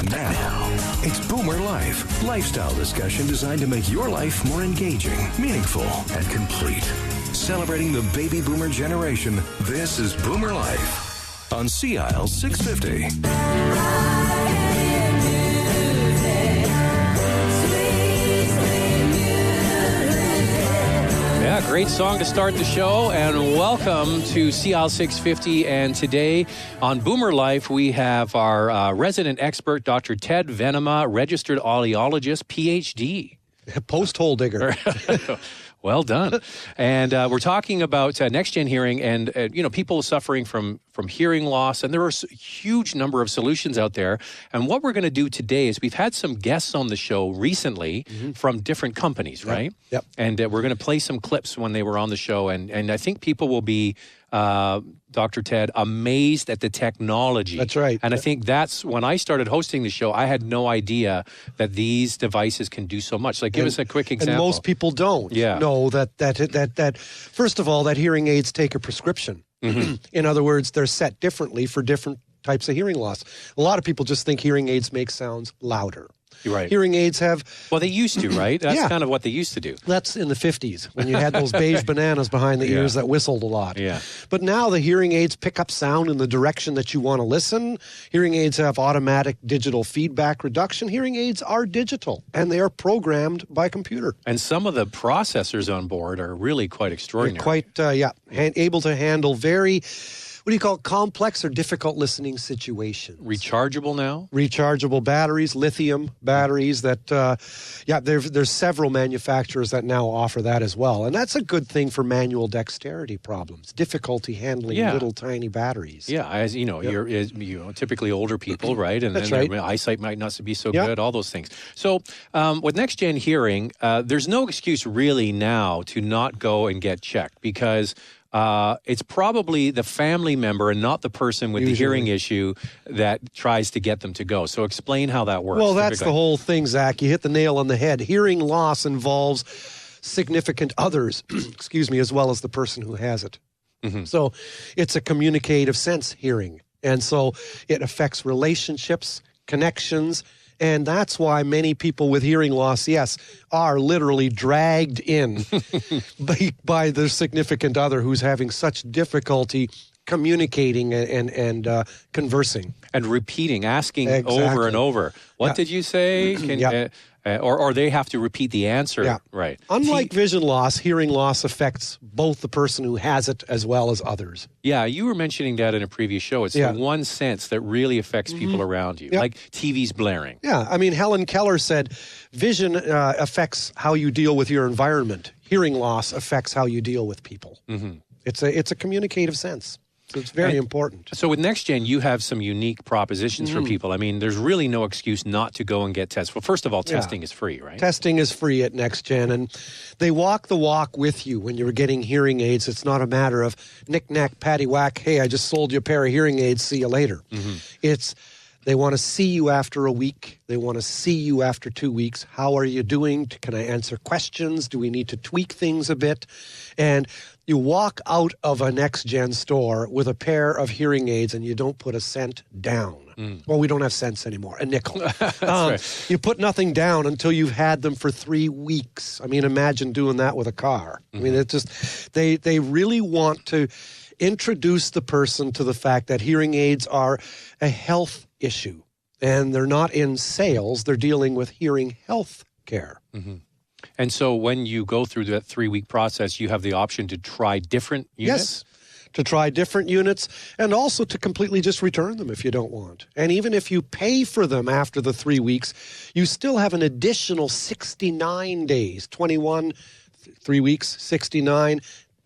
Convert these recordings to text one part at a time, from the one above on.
And now, it's Boomer Life, lifestyle discussion designed to make your life more engaging, meaningful, and complete. Celebrating the baby boomer generation, this is Boomer Life on CIL 650. Yeah, great song to start the show, and welcome to CIL 650. And today on Boomer Life, we have our resident expert, Dr. Ted Venema, registered audiologist, PhD. Post-hole digger. Well done. And we're talking about NexGen Hearing and, people suffering from hearing loss. And there are a huge number of solutions out there. And what we're going to do today is we've had some guests on the show recently from different companies, right? Yep. And we're going to play some clips when they were on the show. And I think people will be, Dr. Ted, amazed at the technology. That's right. And I think that's when I started hosting the show, I had no idea that these devices can do so much. Like, give us a quick example. And most people don't know that first of all, that hearing aids take a prescription. In other words, they're set differently for different types of hearing loss. A lot of people just think hearing aids make sounds louder. You're right. Hearing aids have... Well, they used to, right? That's kind of what they used to do. That's in the 50s, when you had those beige bananas behind the ears that whistled a lot. Yeah. But now the hearing aids pick up sound in the direction that you want to listen. Hearing aids have automatic digital feedback reduction. Hearing aids are digital, and they are programmed by computer. And some of the processors on board are really quite extraordinary. They're quite, able to handle very... What do you call it? Complex or difficult listening situations. Rechargeable now? Rechargeable batteries, lithium batteries that, there's several manufacturers that now offer that as well. And that's a good thing for manual dexterity problems, difficulty handling little tiny batteries. Yeah, as you know, you're typically older people, right? And That's then right. their eyesight might not be so good, all those things. So with NexGen Hearing, there's no excuse really now to not go and get checked because it's probably the family member and not the person with the hearing issue that tries to get them to go. So explain how that works. Well, that's the whole thing, Zach. You hit the nail on the head. Hearing loss involves significant others, as well as the person who has it. So it's a communicative sense hearing. And so it affects relationships, connections, and that's why many people with hearing loss, are literally dragged in by their significant other who's having such difficulty communicating and conversing. And repeating, asking over and over. What did you say? Or they have to repeat the answer. Yeah. Right. Unlike vision loss, hearing loss affects both the person who has it as well as others. Yeah, you were mentioning that in a previous show. It's the one sense that really affects people around you, like TV's blaring. Yeah, I mean, Helen Keller said vision affects how you deal with your environment. Hearing loss affects how you deal with people. It's a communicative sense. So it's very important. So with NexGen, you have some unique propositions for people. I mean, there's really no excuse not to go and get tested. Well, first of all, testing is free, right? Testing is free at NexGen, and they walk the walk with you when you're getting hearing aids. It's not a matter of knick-knack, paddywhack, hey, I just sold you a pair of hearing aids, see you later. It's they want to see you after a week. They want to see you after 2 weeks. How are you doing? Can I answer questions? Do we need to tweak things a bit? And you walk out of a NexGen store with a pair of hearing aids and you don't put a cent down. Well, we don't have cents anymore, a nickel. Right. You put nothing down until you've had them for 3 weeks. I mean, imagine doing that with a car. I mean, it's just, they really want to introduce the person to the fact that hearing aids are a health issue. And they're not in sales, they're dealing with hearing health care. And so when you go through that 3-week process, you have the option to try different units? Yes, to try different units and also to completely just return them if you don't want. And even if you pay for them after the 3 weeks, you still have an additional 69 days, 21, 3 weeks, 69.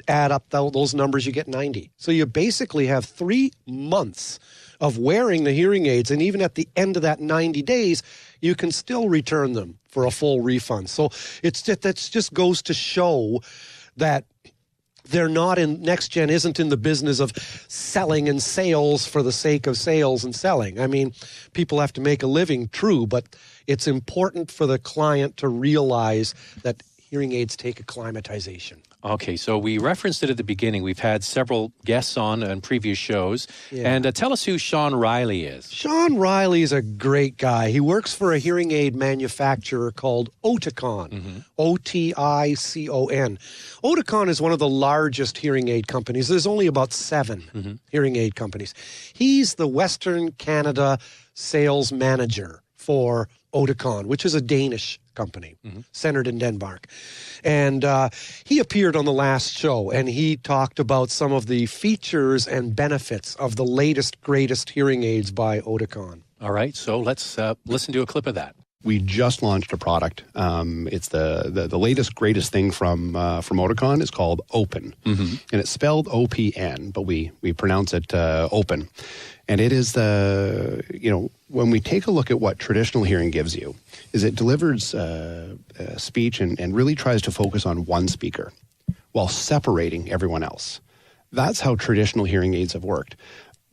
Add up those numbers, you get 90. So you basically have 3 months of wearing the hearing aids, and even at the end of that 90 days, you can still return them for a full refund. So that just goes to show that they're not in, NexGen isn't in the business of selling and sales for the sake of sales and selling. I mean, people have to make a living, true, but it's important for the client to realize that hearing aids take acclimatization. Okay, so we referenced it at the beginning. We've had several guests on previous shows. Yeah. And tell us who Sean Riley is. Sean Riley is a great guy. He works for a hearing aid manufacturer called Oticon, O-T-I-C-O-N. Oticon is one of the largest hearing aid companies. There's only about 7 hearing aid companies. He's the Western Canada sales manager for Oticon, which is a Danish company centered in Denmark. And he appeared on the last show, and he talked about some of the features and benefits of the latest, greatest hearing aids by Oticon. All right, so let's listen to a clip of that. We just launched a product. It's the latest, greatest thing from Oticon. It's called Open, and it's spelled O-P-N, but we pronounce it Open. And it is when we take a look at what traditional hearing gives you, is it delivers speech and really tries to focus on one speaker while separating everyone else. That's how traditional hearing aids have worked.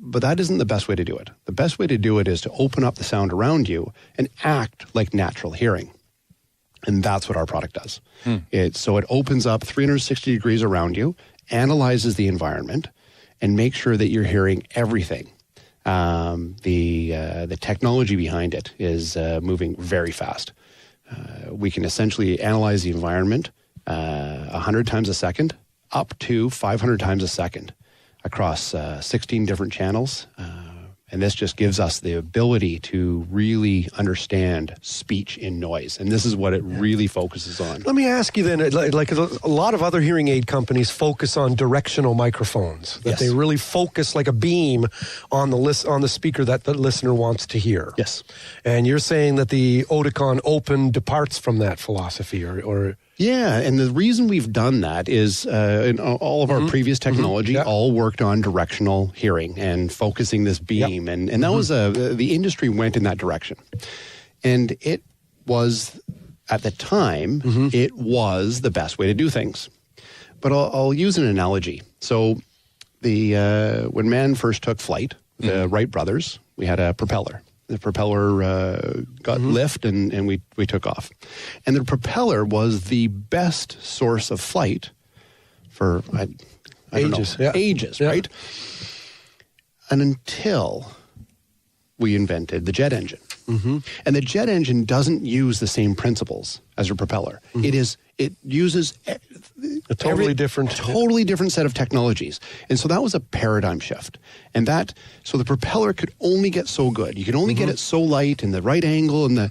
But that isn't the best way to do it. The best way to do it is to open up the sound around you and act like natural hearing. And that's what our product does. So it opens up 360 degrees around you, analyzes the environment, and makes sure that you're hearing everything. The technology behind it is moving very fast. We can essentially analyze the environment 100 times a second, up to 500 times a second, across 16 different channels. And this just gives us the ability to really understand speech in noise. And this is what it really focuses on. Let me ask you then, like a lot of other hearing aid companies focus on directional microphones, that they really focus like a beam on the speaker that the listener wants to hear. Yes. And you're saying that the Oticon Open departs from that philosophy, or Yeah, and the reason we've done that is in all of our previous technology all worked on directional hearing and focusing this beam. And that was the industry went in that direction. And it was, at the time, it was the best way to do things. But I'll use an analogy. So when man first took flight, the Wright brothers, we had a propeller. The propeller got lift and we took off. And the propeller was the best source of flight for ages, right? And until we invented the jet engine. And the jet engine doesn't use the same principles as a propeller. It uses a totally different set of technologies. And so that was a paradigm shift. And so the propeller could only get so good. You could only get it so light and the right angle, and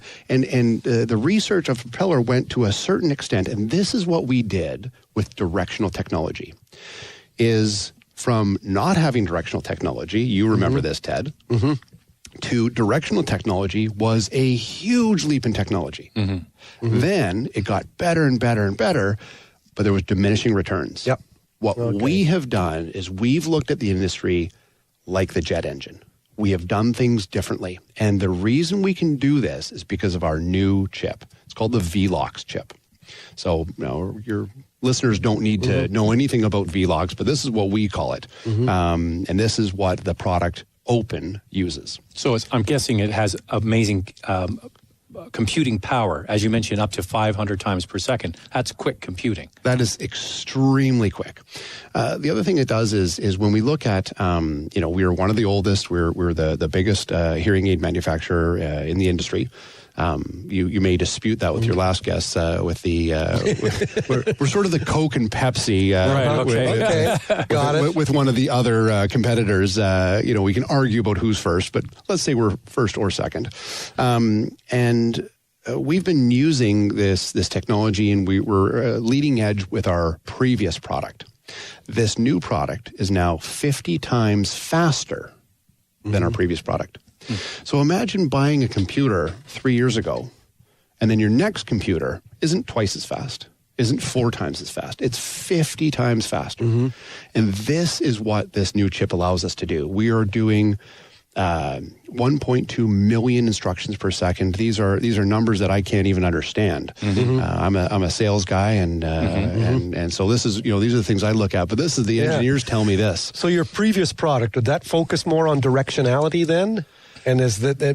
the research of propeller went to a certain extent. And this is what we did with directional technology, is from not having directional technology, you remember this, Ted, to directional technology was a huge leap in technology. Then it got better and better and better, but there was diminishing returns. What we have done is we've looked at the industry like the jet engine. We have done things differently. And the reason we can do this is because of our new chip. It's called the VLOX chip. So your listeners don't need to know anything about VLOX, but this is what we call it. And this is what the product Open uses. So I'm guessing it has amazing computing power, as you mentioned, up to 500 times per second. That's quick computing. That is extremely quick. The other thing it does is when we look at, we're one of the oldest, we're the biggest hearing aid manufacturer in the industry. You may dispute that with your last guest. We're sort of the Coke and Pepsi. Got it. With one of the other competitors, we can argue about who's first, but let's say we're first or second. And we've been using this technology, and we're leading edge with our previous product. This new product is now 50 times faster than our previous product. So imagine buying a computer 3 years ago, and then your next computer isn't twice as fast, isn't 4 times as fast. It's 50 times faster. And this is what this new chip allows us to do. We are doing 1.2 million instructions per second. These are numbers that I can't even understand. I'm a sales guy, and so this is these are the things I look at. But this is the engineers tell me this. So your previous product, did that focus more on directionality then? And is that the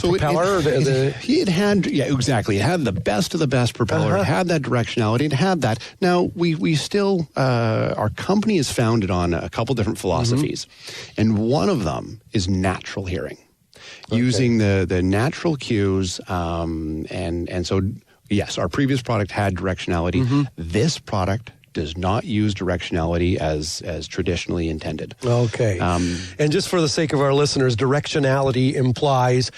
propeller? It had, exactly. It had the best of the best propeller. It had that directionality. It had that. Now, we still, our company is founded on a couple different philosophies. And one of them is natural hearing. Using the natural cues. And so, yes, our previous product had directionality. This product does not use directionality as traditionally intended. Okay. And just for the sake of our listeners, directionality implies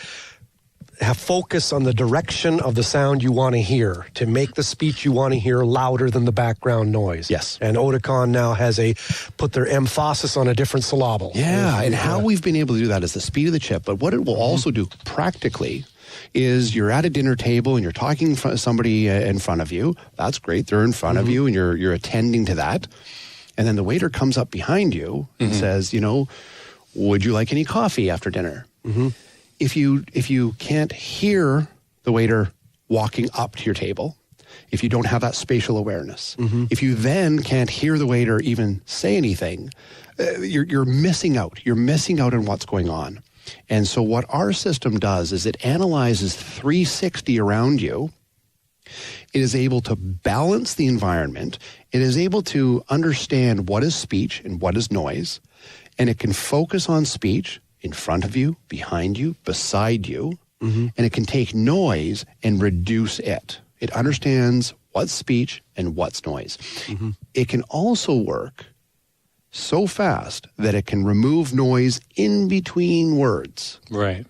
have focus on the direction of the sound you want to hear to make the speech you want to hear louder than the background noise. Yes. And Oticon now has put their emphasis on a different syllable. Yeah, and how we've been able to do that is the speed of the chip. But what it will also do practically is you're at a dinner table and you're talking to somebody in front of you. That's great. They're in front of you and you're attending to that. And then the waiter comes up behind you and says, would you like any coffee after dinner? If you can't hear the waiter walking up to your table, if you don't have that spatial awareness, if you then can't hear the waiter even say anything, you're missing out. You're missing out on what's going on. And so what our system does is it analyzes 360 around you. It is able to balance the environment. It is able to understand what is speech and what is noise. And it can focus on speech in front of you, behind you, beside you. And it can take noise and reduce it. It understands what's speech and what's noise. It can also work so fast that it can remove noise in between words. Right.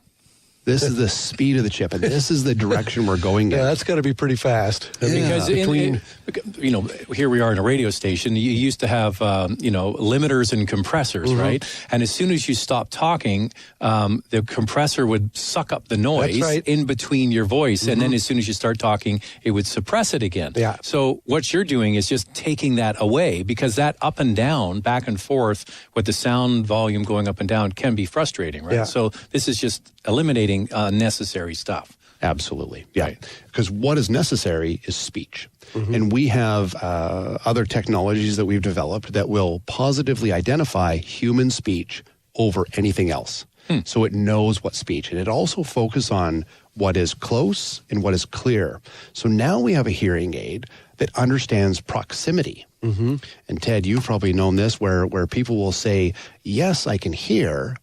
This is the speed of the chip, and this is the direction we're going in. Yeah, that's got to be pretty fast. Because here we are in a radio station. You used to have, limiters and compressors, right? And as soon as you stopped talking, the compressor would suck up the noise in between your voice. And then as soon as you start talking, it would suppress it again. Yeah. So what you're doing is just taking that away, because that up and down, back and forth with the sound volume going up and down can be frustrating, right? Yeah. So this is just eliminating unnecessary stuff. Absolutely. Yeah. Because what is necessary is speech. And we have other technologies that we've developed that will positively identify human speech over anything else. So it knows what speech. And it also focuses on what is close and what is clear. So now we have a hearing aid that understands proximity. And Ted, you've probably known this, where people will say, yes, I can hear,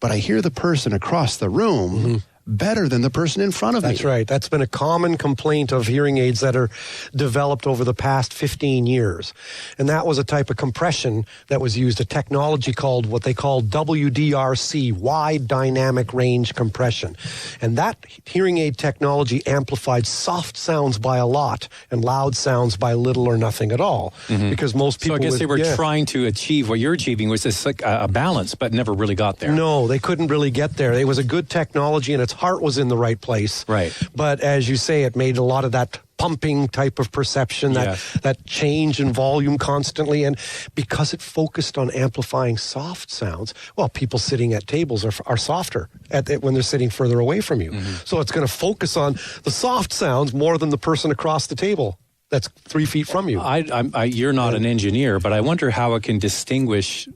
but I hear the person across the room better than the person in front of me. That's right. That's been a common complaint of hearing aids that are developed over the past 15 years. And that was a type of compression that was used, a technology called what they call WDRC, Wide Dynamic Range Compression. And that hearing aid technology amplified soft sounds by a lot and loud sounds by little or nothing at all. Because most people... So I guess they were trying to achieve what you're achieving, was this like a balance, but never really got there. No, they couldn't really get there. It was a good technology and its heart was in the right place. Right. But as you say, it made a lot of that pumping type of perception, that change in volume constantly. And because it focused on amplifying soft sounds, well, people sitting at tables are softer when they're sitting further away from you. So it's going to focus on the soft sounds more than the person across the table that's 3 feet from you. You're not an engineer, but I wonder how it can distinguish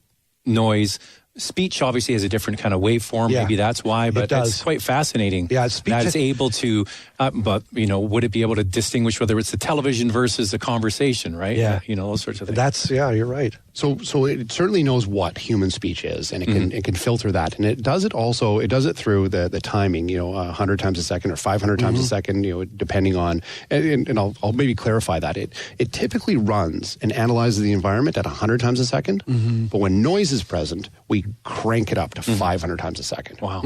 noise. Speech obviously has a different kind of waveform. Yeah, maybe that's why, but it it's quite fascinating. Yeah, speech that it's able to, would it be able to distinguish whether it's the television versus the conversation, right? Yeah. Those sorts of things. You're right. So it certainly knows what human speech is, and it can filter that, and it does it also. It does it through the timing, 100 times a second or 500 times a second, depending on. And I'll maybe clarify that it typically runs and analyzes the environment at 100 times a second, but when noise is present, we crank it up to 500 times a second. Wow!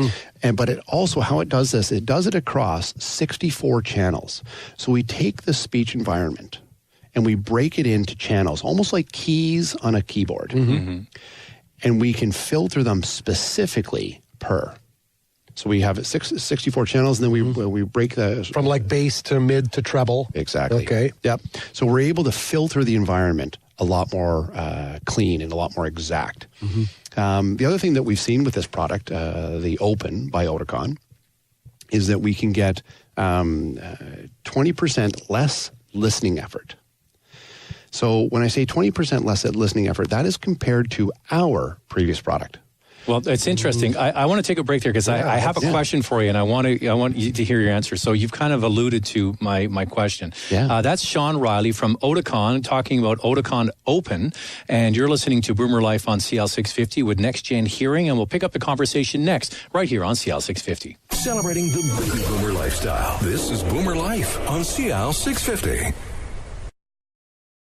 But it also, how it does this, it does it across 64 channels. So we take the speech environment and we break it into channels, almost like keys on a keyboard. And we can filter them specifically per. So we have 64 channels, and then we break the... From like bass to mid to treble. Exactly. Okay. Yep. So we're able to filter the environment a lot more clean and a lot more exact. The other thing that we've seen with this product, the Open by Oticon, is that we can get 20% less listening effort. So when I say 20% less listening effort, that is compared to our previous product. Well, it's interesting. I want to take a break there because I have a question for you, and I want you to hear your answer. So you've kind of alluded to my question. Yeah. That's Sean Riley from Oticon talking about Oticon Open, and you're listening to Boomer Life on CL 650 with NexGen Hearing, and we'll pick up the conversation next right here on CL 650. Celebrating the baby boomer lifestyle. This is Boomer Life on CL 650.